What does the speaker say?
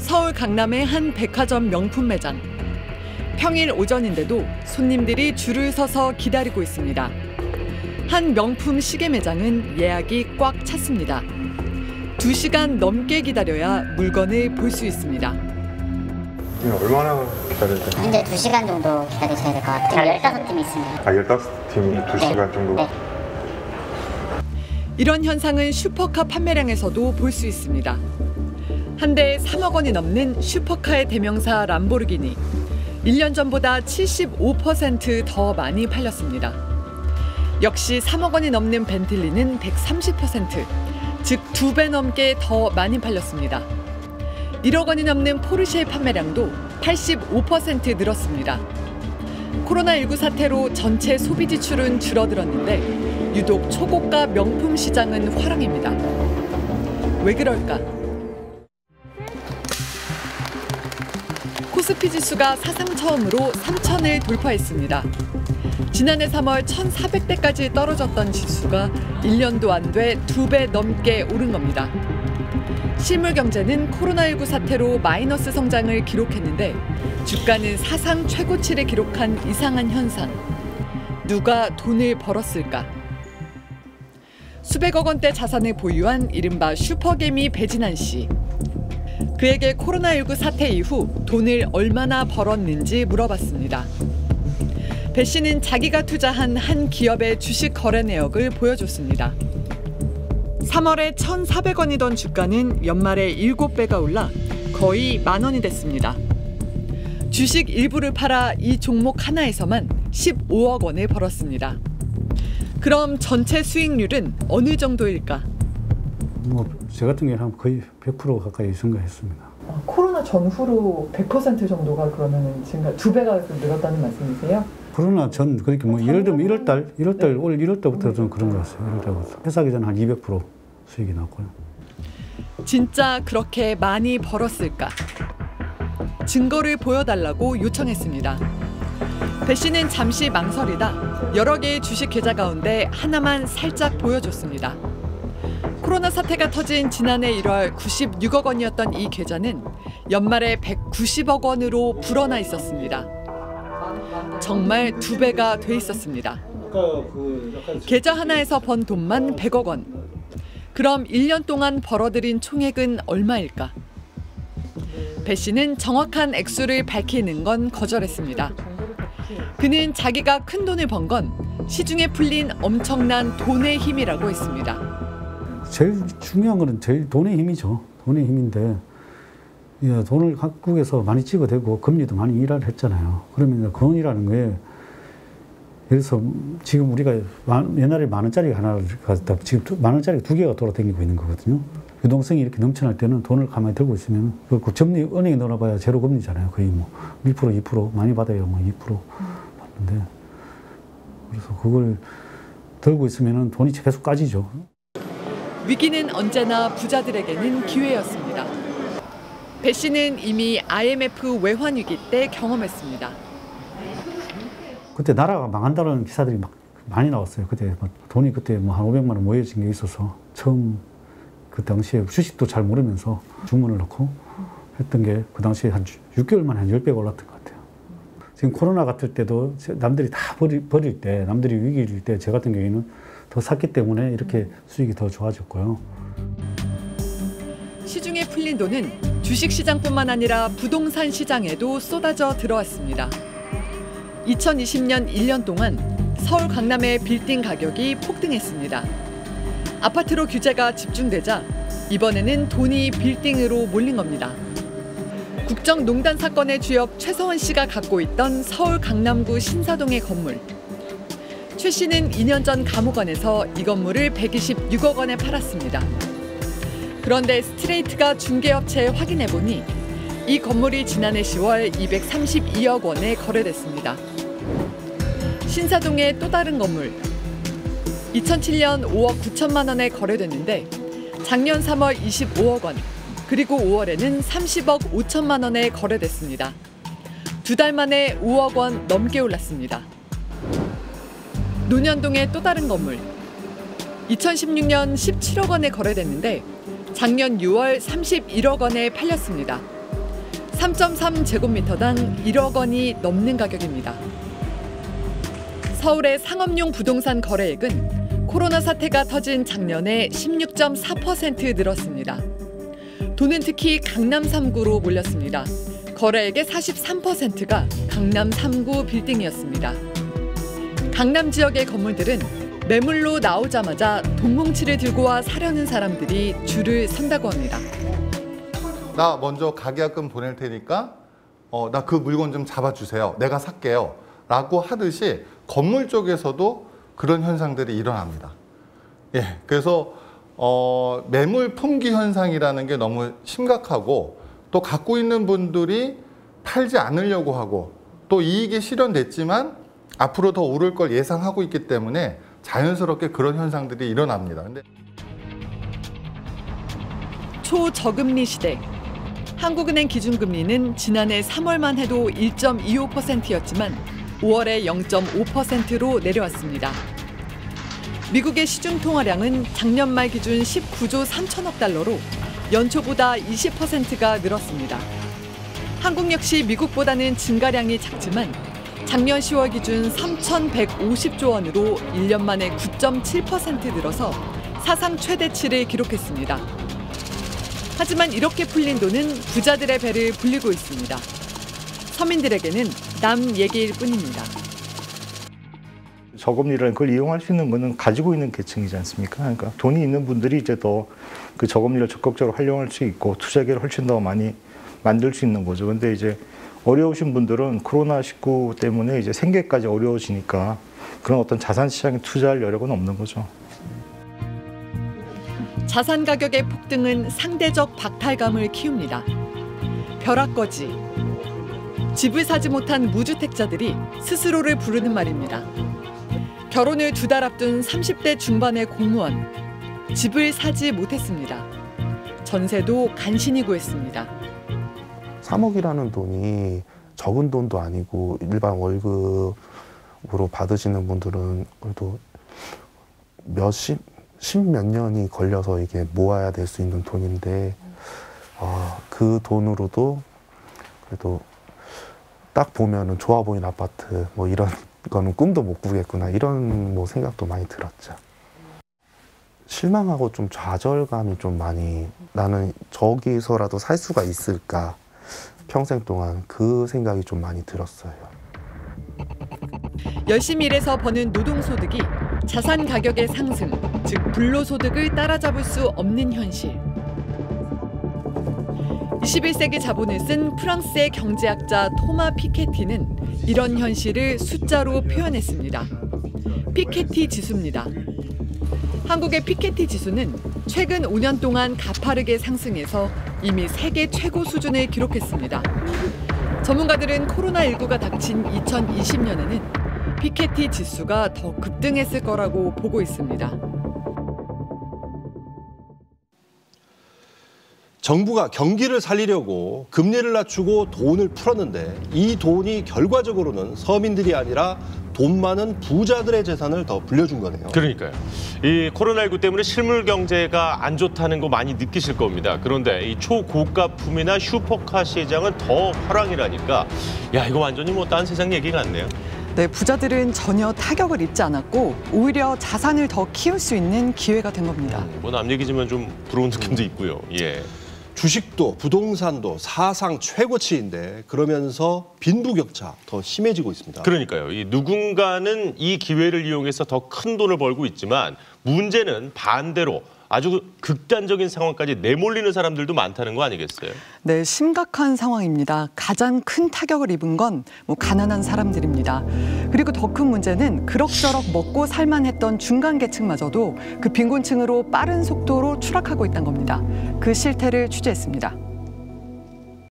서울 강남의 한 백화점 명품 매장. 평일 오전인데도 손님들이 줄을 서서 기다리고 있습니다. 한 명품 시계 매장은 예약이 꽉 찼습니다. 2시간 넘게 기다려야 물건을 볼 수 있습니다. 얼마나 기다려야 돼요? 현재 2시간 정도 기다리셔야 될 것 같아요. 15팀이 있습니다. 15팀이 2시간 정도? 네. 이런 현상은 슈퍼카 판매량에서도 볼 수 있습니다. 한 대에 3억 원이 넘는 슈퍼카의 대명사 람보르기니. 1년 전보다 75% 더 많이 팔렸습니다. 역시 3억 원이 넘는 벤틀리는 130%, 즉 2배 넘게 더 많이 팔렸습니다. 1억 원이 넘는 포르쉐의 판매량도 85% 늘었습니다. 코로나19 사태로 전체 소비 지출은 줄어들었는데 유독 초고가 명품 시장은 화랑입니다. 왜 그럴까? 코스피 지수가 사상 처음으로 3,000을 돌파했습니다. 지난해 3월 1,400대까지 떨어졌던 지수가 1년도 안 돼 2배 넘게 오른 겁니다. 실물 경제는 코로나19 사태로 마이너스 성장을 기록했는데 주가는 사상 최고치를 기록한 이상한 현상. 누가 돈을 벌었을까? 수백억 원대 자산을 보유한 이른바 슈퍼개미 배진환 씨. 그에게 코로나19 사태 이후 돈을 얼마나 벌었는지 물어봤습니다. 배 씨는 자기가 투자한 한 기업의 주식 거래 내역을 보여줬습니다. 3월에 1,400원이던 주가는 연말에 7배가 올라 거의 10,000원이 됐습니다. 주식 일부를 팔아 이 종목 하나에서만 15억 원을 벌었습니다. 그럼 전체 수익률은 어느 정도일까? 제 같은 경우는 거의 100% 가까이 증가했습니다. 코로나 전후로 100% 정도가 그러면 증가, 2배가 늘었다는 말씀이세요? 코로나 전, 그러니까 예를 들면 1월달, 올 1월달부터 좀 그런 것 같아요. 1월달부터. 회사하기 전에 한 200% 수익이 났고요. 진짜 그렇게 많이 벌었을까? 증거를 보여달라고 요청했습니다. 배 씨는 잠시 망설이다 여러 개의 주식 계좌 가운데 하나만 살짝 보여줬습니다. 코로나 사태가 터진 지난해 1월 96억 원이었던 이 계좌는 연말에 190억 원으로 불어나 있었습니다. 정말 2배가 돼 있었습니다. 계좌 하나에서 번 돈만 100억 원. 그럼 1년 동안 벌어들인 총액은 얼마일까? 배 씨는 정확한 액수를 밝히는 건 거절했습니다. 그는 자기가 큰 돈을 번 건 시중에 풀린 엄청난 돈의 힘이라고 했습니다. 제일 중요한 거는 제일 돈의 힘이죠. 돈의 힘인데 돈을 한국에서 많이 찍어대고 금리도 많이 인하를 했잖아요. 그러면 돈이라는 거에 그래서 지금 우리가 옛날에 10,000원짜리 하나를 갖다 지금 10,000원짜리 2개가 돌아다니고 있는 거거든요. 유동성이 이렇게 넘쳐날 때는 돈을 가만히 들고 있으면 그 금리 은행에 넣어봐야 제로 금리잖아요. 거의 뭐 1%, 2% 많이 받아요. 뭐 2% 받는데 그래서 그걸 들고 있으면 돈이 계속 까지죠. 위기는 언제나 부자들에게는 기회였습니다. 배 씨는 이미 IMF 외환 위기 때 경험했습니다. 그때 나라가 망한다는 기사들이 막 많이 나왔어요. 그때 돈이 그때 뭐 한 500만 원 모여진 게 있어서 처음 그 당시에 주식도 잘 모르면서 주문을 넣고 했던 게 그 당시에 한 6개월 만에 한 10배가 올랐던 것 같아요. 지금 코로나 같을 때도 남들이 다 버릴 때, 남들이 위기일 때 제 같은 경우에는 더 샀기 때문에 이렇게 수익이 더 좋아졌고요. 시중에 풀린 돈은 주식시장뿐만 아니라 부동산 시장에도 쏟아져 들어왔습니다. 2020년 1년 동안 서울 강남의 빌딩 가격이 폭등했습니다. 아파트로 규제가 집중되자 이번에는 돈이 빌딩으로 몰린 겁니다. 국정농단 사건의 주역 최서원 씨가 갖고 있던 서울 강남구 신사동의 건물. 최 씨는 2년 전 감옥원에서 이 건물을 126억 원에 팔았습니다. 그런데 스트레이트가 중개업체에 확인해보니 이 건물이 지난해 10월 232억 원에 거래됐습니다. 신사동의 또 다른 건물. 2007년 5억 9천만 원에 거래됐는데 작년 3월 25억 원, 그리고 5월에는 30억 5천만 원에 거래됐습니다. 2달 만에 5억 원 넘게 올랐습니다. 논현동의 또 다른 건물. 2016년 17억 원에 거래됐는데 작년 6월 31억 원에 팔렸습니다. 3.3제곱미터당 1억 원이 넘는 가격입니다. 서울의 상업용 부동산 거래액은 코로나 사태가 터진 작년에 16.4% 늘었습니다. 돈은 특히 강남 3구로 몰렸습니다. 거래액의 43%가 강남 3구 빌딩이었습니다. 강남 지역의 건물들은 매물로 나오자마자 돈뭉치를 들고 와 사려는 사람들이 줄을 선다고 합니다. 나 먼저 가계약금 보낼 테니까 나 그 물건 좀 잡아주세요. 내가 살게요. 라고 하듯이 건물 쪽에서도 그런 현상들이 일어납니다. 예, 그래서 매물 품귀 현상이라는 게 너무 심각하고 또 갖고 있는 분들이 팔지 않으려고 하고 또 이익이 실현됐지만 앞으로 더 오를 걸 예상하고 있기 때문에 자연스럽게 그런 현상들이 일어납니다. 근데 초저금리 시대. 한국은행 기준금리는 지난해 3월만 해도 1.25%였지만 5월에 0.5%로 내려왔습니다. 미국의 시중 통화량은 작년 말 기준 19조 3천억 달러로 연초보다 20%가 늘었습니다. 한국 역시 미국보다는 증가량이 작지만 작년 10월 기준 3,150조 원으로 1년 만에 9.7% 늘어서 사상 최대치를 기록했습니다. 하지만 이렇게 풀린 돈은 부자들의 배를 불리고 있습니다. 서민들에게는 남 얘기일 뿐입니다. 저금리라는 걸 이용할 수 있는 거는 가지고 있는 계층이지 않습니까? 그러니까 돈이 있는 분들이 이제 더 그 저금리를 적극적으로 활용할 수 있고 투자 기회를 훨씬 더 많이 만들 수 있는 거죠. 근데 이제 어려우신 분들은 코로나19 때문에 이제 생계까지 어려워지니까 그런 어떤 자산 시장에 투자할 여력은 없는 거죠. 자산 가격의 폭등은 상대적 박탈감을 키웁니다. 벼락거지. 집을 사지 못한 무주택자들이 스스로를 부르는 말입니다. 결혼을 2달 앞둔 30대 중반의 공무원. 집을 사지 못했습니다. 전세도 간신히 구했습니다. 3억이라는 돈이 적은 돈도 아니고 일반 월급으로 받으시는 분들은 그래도 십몇 년이 걸려서 이게 모아야 될 수 있는 돈인데 그 돈으로도 그래도 딱 보면은 좋아 보이는 아파트 뭐 이런 거는 꿈도 못 꾸겠구나 이런 뭐 생각도 많이 들었죠. 실망하고 좀 좌절감이 좀 많이 나는 저기서라도 살 수가 있을까 평생 동안 그 생각이 좀 많이 들었어요. 열심히 일해서 버는 노동소득이 자산 가격의 상승, 즉 불로소득을 따라잡을 수 없는 현실. 21세기 자본을 쓴 프랑스의 경제학자 토마 피케티는 이런 현실을 숫자로 표현했습니다. 피케티 지수입니다. 한국의 피케티 지수는 최근 5년 동안 가파르게 상승해서 이미 세계 최고 수준을 기록했습니다. 전문가들은 코로나19가 닥친 2020년에는 피케티 지수가 더 급등했을 거라고 보고 있습니다. 정부가 경기를 살리려고 금리를 낮추고 돈을 풀었는데 이 돈이 결과적으로는 서민들이 아니라 돈 많은 부자들의 재산을 더 불려준 거네요. 그러니까요. 이 코로나19 때문에 실물 경제가 안 좋다는 거 많이 느끼실 겁니다. 그런데 이 초고가품이나 슈퍼카 시장은 더 화랑이라니까 야 이거 완전히 뭐 딴 세상 얘기 같네요. 네, 부자들은 전혀 타격을 입지 않았고 오히려 자산을 더 키울 수 있는 기회가 된 겁니다. 뭐 남 얘기지만 좀 부러운 느낌도 있고요. 예. 주식도 부동산도 사상 최고치인데 그러면서 빈부격차 더 심해지고 있습니다. 그러니까요. 이 누군가는 이 기회를 이용해서 더 큰 돈을 벌고 있지만 문제는 반대로 아주 극단적인 상황까지 내몰리는 사람들도 많다는 거 아니겠어요? 네, 심각한 상황입니다. 가장 큰 타격을 입은 건 가난한 사람들입니다. 그리고 더 큰 문제는 그럭저럭 먹고 살만했던 중간 계층마저도 그 빈곤층으로 빠른 속도로 추락하고 있다는 겁니다. 그 실태를 취재했습니다.